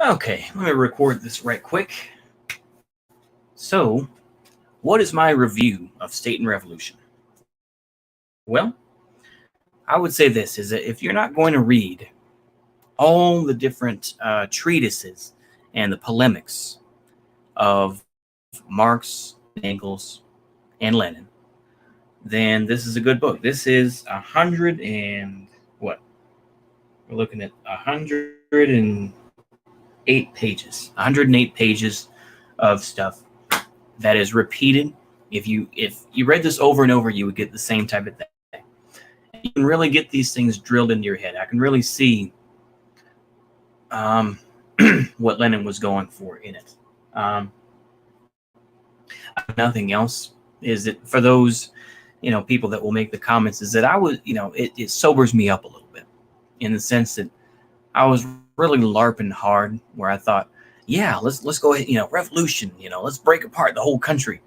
Okay, let me record this right quick. So, what is my review of State and Revolution? Well, I would say this is that if you're not going to read all the different treatises and the polemics of Marx, Engels, and Lenin, then this is a good book. This is 108 pages of stuff that is repeated. If you read this over and over, you would get the same type of thing. And you can really get these things drilled into your head. I can really see what Lenin was going for in it. Nothing else is that for those people that will make the comments is that I was it sobers me up a little bit, in the sense that I was really LARPing hard, where I thought, yeah, let's go ahead, revolution, let's break apart the whole country.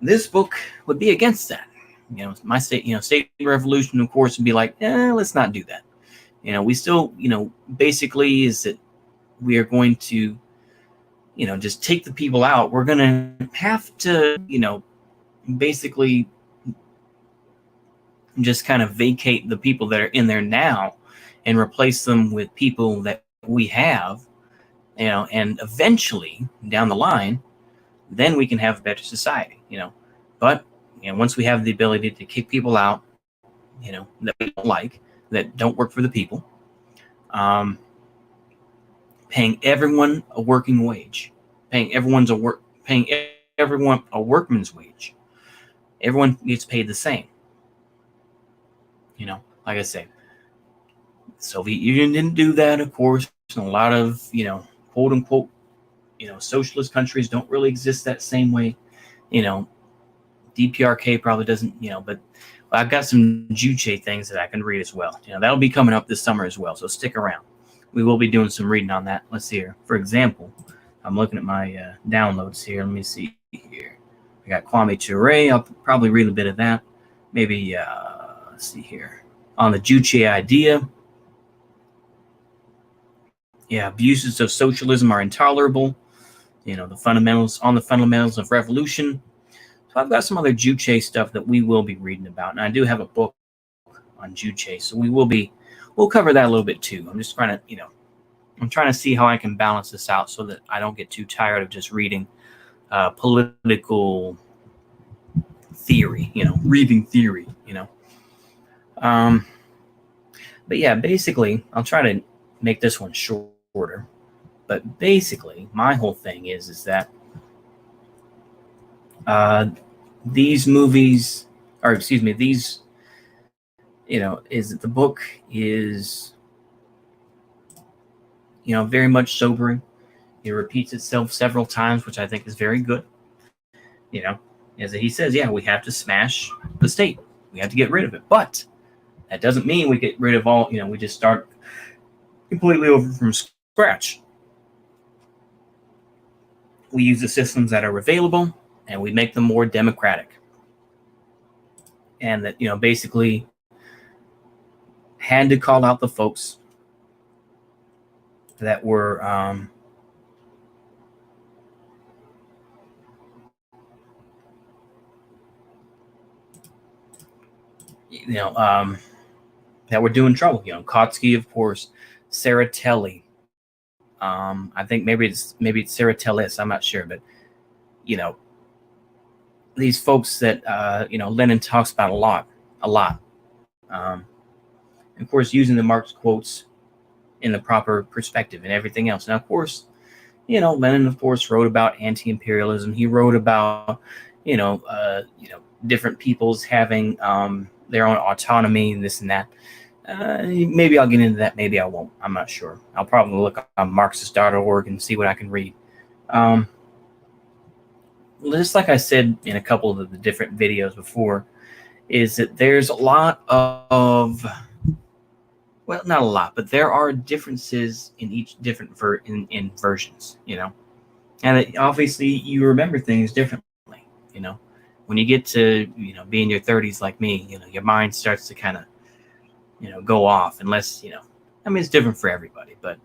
This book would be against that. My state revolution, of course, would be like, let's not do that. We still, basically is that we are going to, just take the people out. We're going to have to, basically just kind of vacate the people that are in there now and replace them with people that we have, and eventually down the line, then we can have a better society, But, once we have the ability to kick people out, that we don't like, that don't work for the people, paying everyone a working wage, paying everyone a workman's wage. Everyone gets paid the same. Like I say, Soviet Union didn't do that, of course. And a lot of, quote unquote, socialist countries don't really exist that same way. DPRK probably doesn't, but I've got some Juche things that I can read as well. That'll be coming up this summer as well, so stick around. We will be doing some reading on that. Let's see here. For example, I'm looking at my downloads here. Let me see here. I got Kwame Ture. I'll probably read a bit of that. Maybe, let's see here. On the Juche idea. Yeah, abuses of socialism are intolerable. The fundamentals of revolution. So I've got some other Juche stuff that we will be reading about, and I do have a book on Juche, so we'll cover that a little bit too. I'm just trying to, I'm trying to see how I can balance this out so that I don't get too tired of just reading political theory, reading theory, But yeah, basically, I'll try to make this one shorter. But basically, my whole thing is that these movies, or excuse me, these, is that the book is, very much sobering. It repeats itself several times, which I think is very good. As he says, yeah, we have to smash the state. We have to get rid of it. But that doesn't mean we get rid of all, we just start completely over from scratch. We use the systems that are available and we make them more democratic. And that, basically had to call out the folks that were that were doing trouble. Kautsky, of course, Tsereteli. I think maybe it's Tseretelis. I'm not sure, but these folks that Lenin talks about a lot. Of course, using the Marx quotes in the proper perspective and everything else. Now, of course, Lenin, of course, wrote about anti-imperialism. He wrote about different peoples having their own autonomy and this and that. Maybe I'll get into that. Maybe I won't. I'm not sure. I'll probably look on Marxist.org and see what I can read. Just like I said in a couple of the different videos before, is that there's a lot of, well, not a lot, but there are differences in each different in versions, and obviously you remember things differently, when you get to, be in your 30s like me, your mind starts to kind of, go off, unless, it's different for everybody, but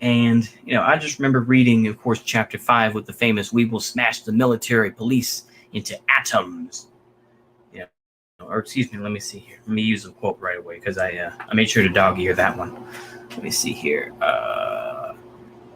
And, I just remember reading, of course, chapter 5 with the famous, "We will smash the military police into atoms." Or excuse me, let me see here. Let me use the quote right away because I made sure to dog ear that one. Let me see here.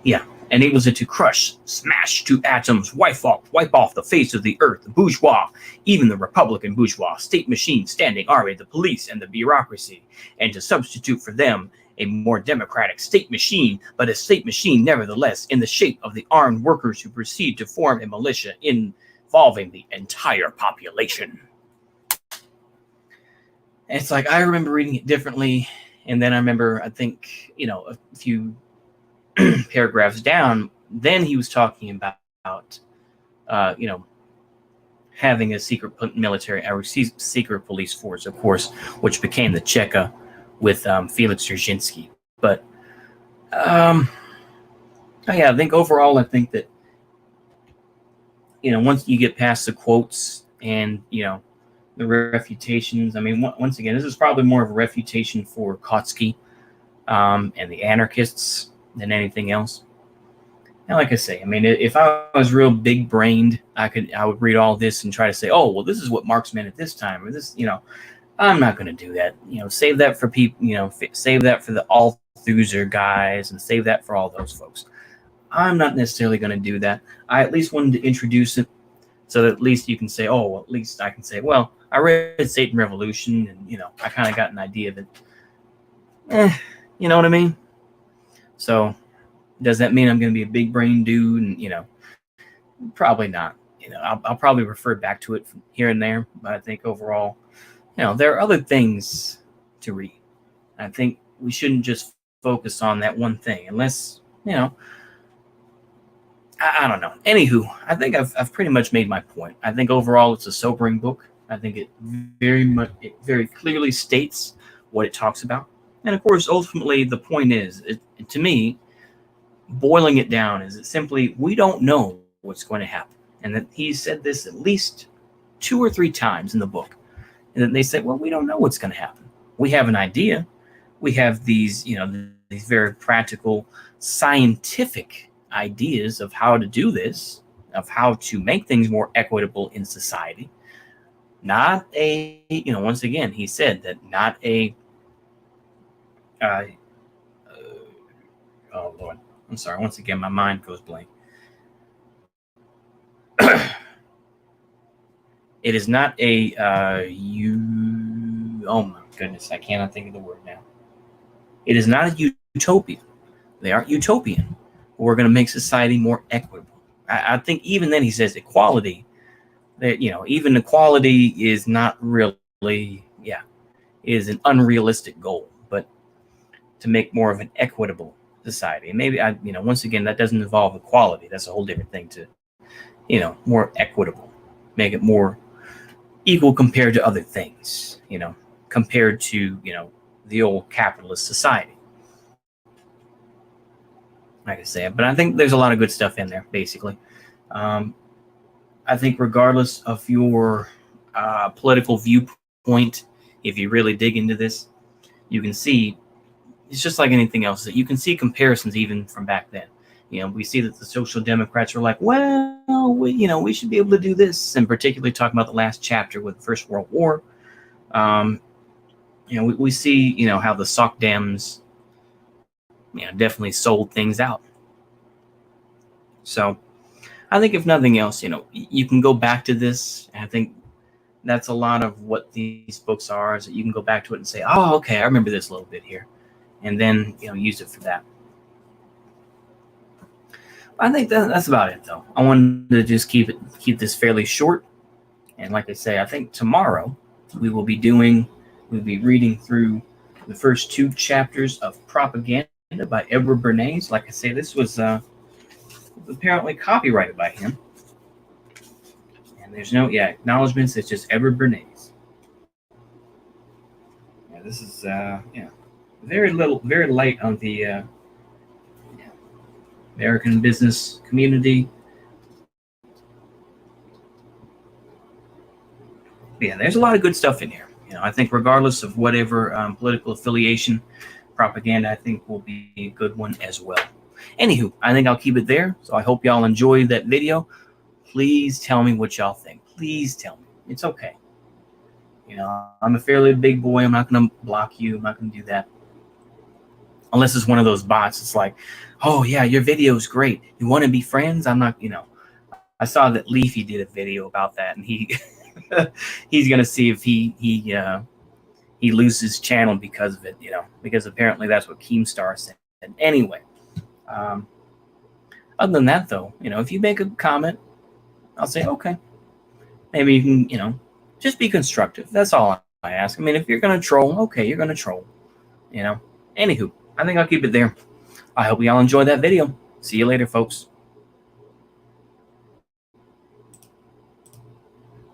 Yeah. Enables it to crush, smash to atoms, wipe off the face of the earth, the bourgeois, even the Republican bourgeois, state machine, standing army, the police, and the bureaucracy, and to substitute for them a more democratic state machine, but a state machine nevertheless in the shape of the armed workers who proceed to form a militia involving the entire population. And it's like, I remember reading it differently. And then I remember, I think, a few paragraphs down, then he was talking about, having a secret military, or secret police force, of course, which became the Cheka with Felix Dzerzhinsky. But, I think overall, I think that, once you get past the quotes and, the refutations. I mean, once again, this is probably more of a refutation for Kautsky and the anarchists than anything else. And like I say, I mean, if I was real big-brained, I would read all this and try to say, oh, well, this is what Marx meant at this time, or this, I'm not going to do that. Save that for people, save that for the Althusser guys, and save that for all those folks. I'm not necessarily going to do that. I at least wanted to introduce it so that at least you can say, oh, well, at least I can say, well, I read Satan Revolution, and, I kind of got an idea that, you know what I mean? So does that mean I'm going to be a big brain dude? And, probably not. I'll probably refer back to it from here and there, but I think overall, there are other things to read. I think we shouldn't just focus on that one thing unless, I don't know. Anywho, I think I've pretty much made my point. I think overall it's a sobering book. I think it very clearly states what it talks about. And of course, ultimately, the point is, to me, boiling it down is that simply we don't know what's going to happen. And that he said this at least 2 or 3 times in the book. And then they said, well, we don't know what's going to happen. We have an idea. We have these, these very practical, scientific ideas of how to do this, of how to make things more equitable in society. Not a, once again, he said that not a, oh Lord, I'm sorry. Once again, my mind goes blank. It is not a, oh my goodness, I cannot think of the word now. It is not a utopia. They aren't utopian. We're going to make society more equitable. I think even then he says equality, that, even equality is not really, is an unrealistic goal, but to make more of an equitable society. And maybe, once again, that doesn't involve equality. That's a whole different thing to, more equitable, make it more equal compared to other things, compared to, the old capitalist society. Like I say, but I think there's a lot of good stuff in there, basically. I think regardless of your political viewpoint, if you really dig into this, you can see it's just like anything else, that you can see comparisons even from back then. We see that the Social Democrats were like, well, we should be able to do this, and particularly talking about the last chapter with the First World War. We see, how the Soc Dems, definitely sold things out. So I think if nothing else, you can go back to this. And I think that's a lot of what these books are, is that you can go back to it and say, oh, okay, I remember this a little bit here. And then, use it for that. I think that's about it, though. I wanted to just keep this fairly short. And like I say, I think tomorrow we will be reading through the first 2 chapters of Propaganda by Edward Bernays. Like I say, this was apparently copyrighted by him. And there's no acknowledgments. It's just Edward Bernays. Yeah, this is very light on the American business community. Yeah, there's a lot of good stuff in here. I think regardless of whatever political affiliation, Propaganda, I think, will be a good one as well. anywho, I think I'll keep it there. So I hope y'all enjoyed that video. Please tell me what y'all think. Please tell me. It's okay. You know, I'm a fairly big boy. I'm not going to block you. I'm not going to do that. Unless it's one of those bots. It's like, oh, yeah, your video is great. You want to be friends? I'm not, you know. I saw that Leafy did a video about that, and he he's going to see if he loses his channel because of it, you know, because apparently that's what Keemstar said. Anyway, other than that, though, you know, if you make a comment, I'll say, okay. Maybe you can, you know, just be constructive. That's all I ask. I mean, if you're going to troll, okay, you're going to troll, you know. Anywho, I think I'll keep it there. I hope y'all enjoyed that video. See you later, folks.